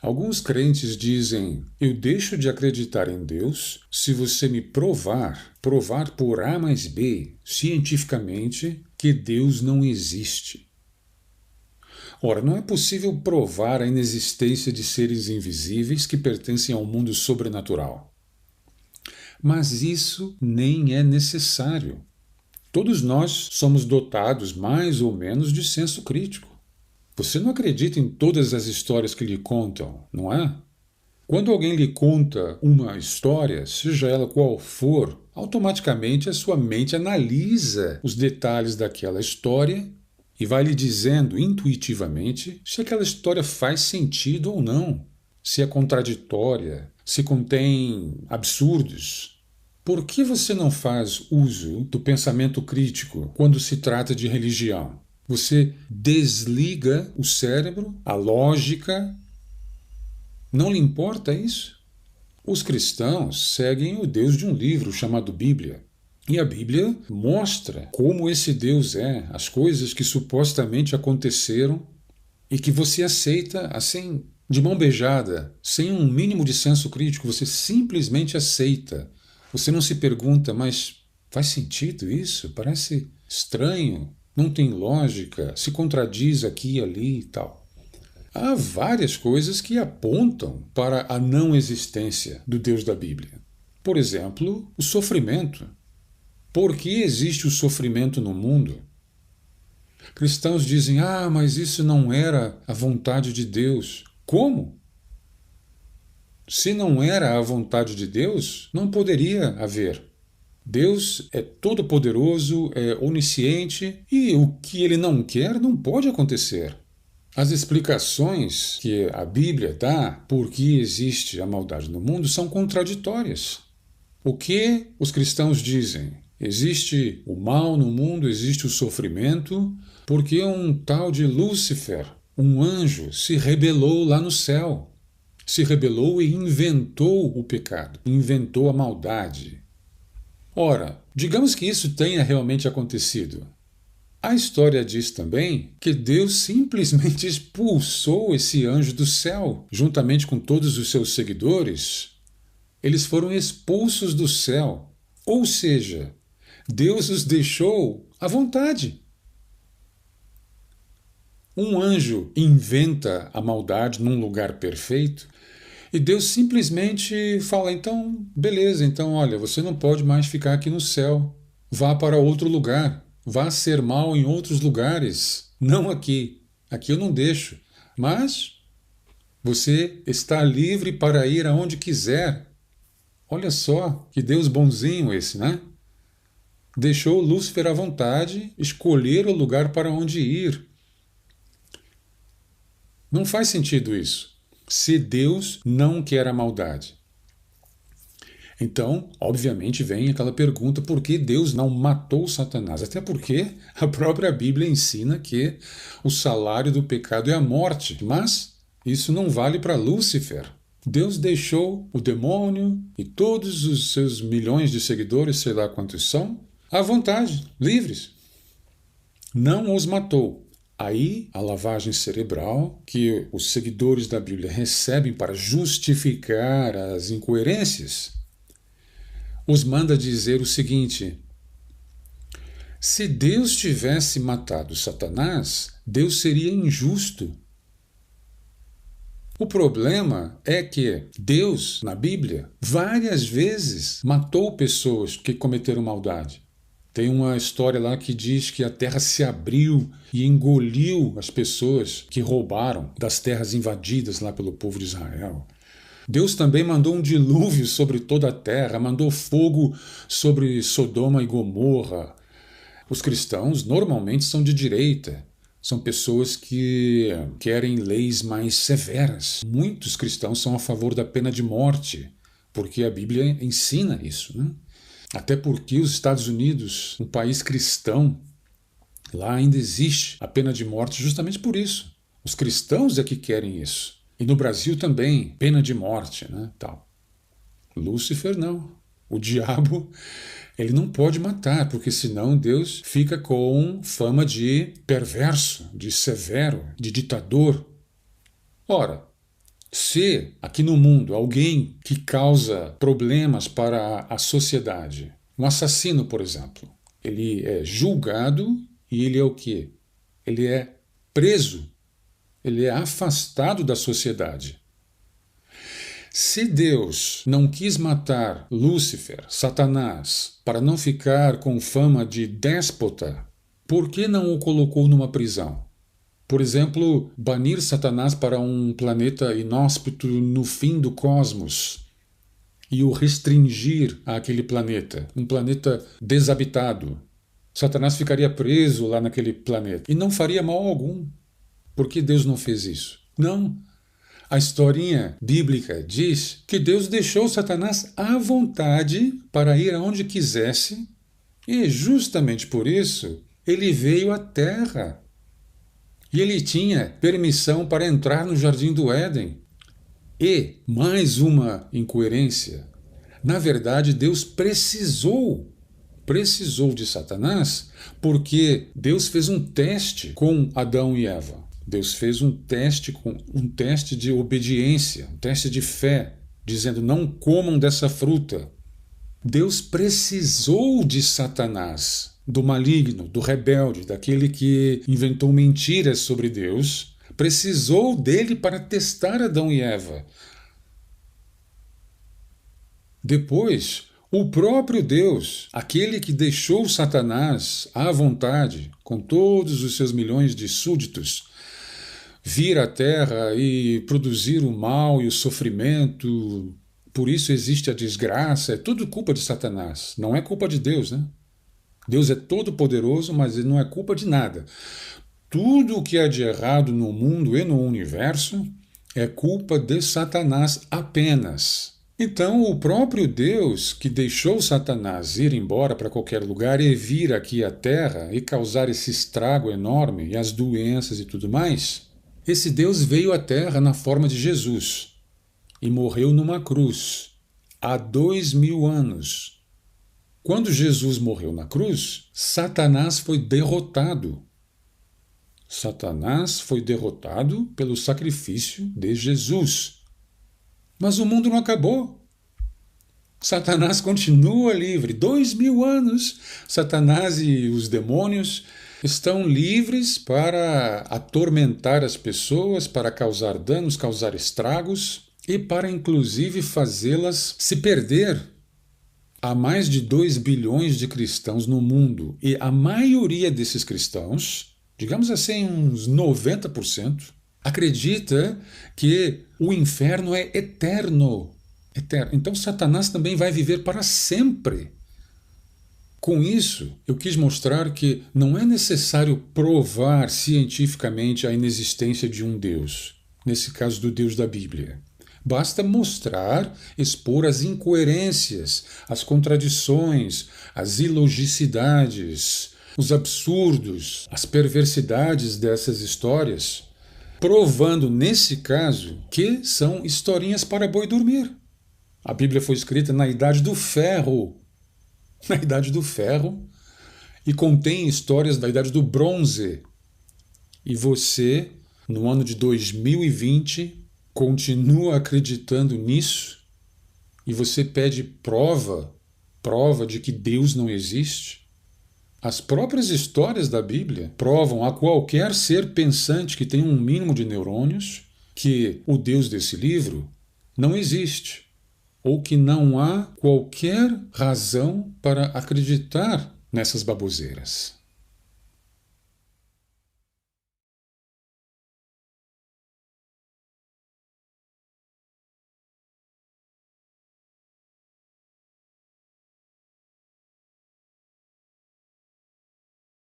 Alguns crentes dizem: eu deixo de acreditar em Deus se você me provar por A mais B, cientificamente, que Deus não existe. Ora, não é possível provar a inexistência de seres invisíveis que pertencem ao mundo sobrenatural. Mas isso nem é necessário. Todos nós somos dotados mais ou menos de senso crítico. Você não acredita em todas as histórias que lhe contam, não é? Quando alguém lhe conta uma história, seja ela qual for, automaticamente a sua mente analisa os detalhes daquela história e vai lhe dizendo intuitivamente se aquela história faz sentido ou não, se é contraditória, se contém absurdos. Por que você não faz uso do pensamento crítico quando se trata de religião? Você desliga o cérebro, a lógica. Não lhe importa isso? Os cristãos seguem o Deus de um livro chamado Bíblia. E a Bíblia mostra como esse Deus é, as coisas que supostamente aconteceram e que você aceita assim, de mão beijada, sem um mínimo de senso crítico, você simplesmente aceita. Você não se pergunta, mas faz sentido isso? Parece estranho, não tem lógica, se contradiz aqui e ali e tal. Há várias coisas que apontam para a não existência do Deus da Bíblia. Por exemplo, o sofrimento. Por que existe o sofrimento no mundo? Cristãos dizem: mas isso não era a vontade de Deus. Como? Se não era a vontade de Deus, não poderia haver. Deus é todo-poderoso, é onisciente, e o que ele não quer não pode acontecer. As explicações que a Bíblia dá por que existe a maldade no mundo são contraditórias. O que os cristãos dizem? Existe o mal no mundo, existe o sofrimento, porque um tal de Lúcifer, um anjo, se rebelou lá no céu. Se rebelou e inventou o pecado, inventou a maldade. Ora, digamos que isso tenha realmente acontecido. A história diz também que Deus simplesmente expulsou esse anjo do céu, juntamente com todos os seus seguidores. Eles foram expulsos do céu. Ou seja, Deus os deixou à vontade. Um anjo inventa a maldade num lugar perfeito e Deus simplesmente fala: então, beleza, então olha, você não pode mais ficar aqui no céu. Vá para outro lugar. Vá ser mal em outros lugares. Não aqui. Aqui eu não deixo. Mas você está livre para ir aonde quiser. Olha só, que Deus bonzinho esse, né? Deixou Lúcifer à vontade escolher o lugar para onde ir. Não faz sentido isso, se Deus não quer a maldade. Então, obviamente, vem aquela pergunta: por que Deus não matou Satanás? Até porque a própria Bíblia ensina que o salário do pecado é a morte, mas isso não vale para Lúcifer. Deus deixou o demônio e todos os seus milhões de seguidores, sei lá quantos são, à vontade, livres. Não os matou. Aí, a lavagem cerebral que os seguidores da Bíblia recebem para justificar as incoerências, os manda dizer o seguinte: se Deus tivesse matado Satanás, Deus seria injusto. O problema é que Deus, na Bíblia, várias vezes matou pessoas que cometeram maldade. Tem uma história lá que diz que a terra se abriu e engoliu as pessoas que roubaram das terras invadidas lá pelo povo de Israel. Deus também mandou um dilúvio sobre toda a terra, mandou fogo sobre Sodoma e Gomorra. Os cristãos normalmente são de direita, são pessoas que querem leis mais severas. Muitos cristãos são a favor da pena de morte, porque a Bíblia ensina isso, né? Até porque os Estados Unidos, um país cristão, lá ainda existe a pena de morte justamente por isso. Os cristãos é que querem isso. E no Brasil também, pena de morte, né, tal. Lúcifer não. O diabo, ele não pode matar, porque senão Deus fica com fama de perverso, de severo, de ditador. Ora, Se aqui no mundo alguém que causa problemas para a sociedade, um assassino, por exemplo, ele é julgado e ele é o quê? Ele é preso, ele é afastado da sociedade. Se Deus não quis matar Lúcifer, Satanás, para não ficar com fama de déspota, por que não o colocou numa prisão? Por exemplo, banir Satanás para um planeta inóspito no fim do cosmos e o restringir àquele planeta, um planeta desabitado. Satanás ficaria preso lá naquele planeta e não faria mal algum. Por que Deus não fez isso? Não. A historinha bíblica diz que Deus deixou Satanás à vontade para ir aonde quisesse e justamente por isso ele veio à Terra. E ele tinha permissão para entrar no Jardim do Éden. E, mais uma incoerência, na verdade Deus precisou de Satanás porque Deus fez um teste com Adão e Eva. Deus fez um teste de obediência, um teste de fé, dizendo não comam dessa fruta. Deus precisou de Satanás, do maligno, do rebelde, daquele que inventou mentiras sobre Deus, precisou dele para testar Adão e Eva. Depois, o próprio Deus, aquele que deixou Satanás à vontade, com todos os seus milhões de súditos, vir à Terra e produzir o mal e o sofrimento, por isso existe a desgraça, é tudo culpa de Satanás, não é culpa de Deus, né? Deus é todo poderoso, mas ele não é culpa de nada. Tudo o que há de errado no mundo e no universo é culpa de Satanás apenas. Então, o próprio Deus que deixou Satanás ir embora para qualquer lugar e vir aqui à Terra e causar esse estrago enorme e as doenças e tudo mais, esse Deus veio à Terra na forma de Jesus e morreu numa cruz há 2000 anos. Quando Jesus morreu na cruz, Satanás foi derrotado. Satanás foi derrotado pelo sacrifício de Jesus. Mas o mundo não acabou. Satanás continua livre. 2000 anos, Satanás e os demônios estão livres para atormentar as pessoas, para causar danos, causar estragos e para, inclusive, fazê-las se perder. Há mais de 2 bilhões de cristãos no mundo e a maioria desses cristãos, digamos assim, uns 90%, acredita que o inferno é eterno. Então Satanás também vai viver para sempre. Com isso, eu quis mostrar que não é necessário provar cientificamente a inexistência de um Deus, nesse caso do Deus da Bíblia. Basta mostrar, expor as incoerências, as contradições, as ilogicidades, os absurdos, as perversidades dessas histórias, provando, nesse caso, que são historinhas para boi dormir. A Bíblia foi escrita na Idade do Ferro, e contém histórias da Idade do Bronze. E você, no ano de 2020, continua acreditando nisso? E você pede prova de que Deus não existe? As próprias histórias da Bíblia provam a qualquer ser pensante que tenha um mínimo de neurônios que o Deus desse livro não existe, ou que não há qualquer razão para acreditar nessas baboseiras.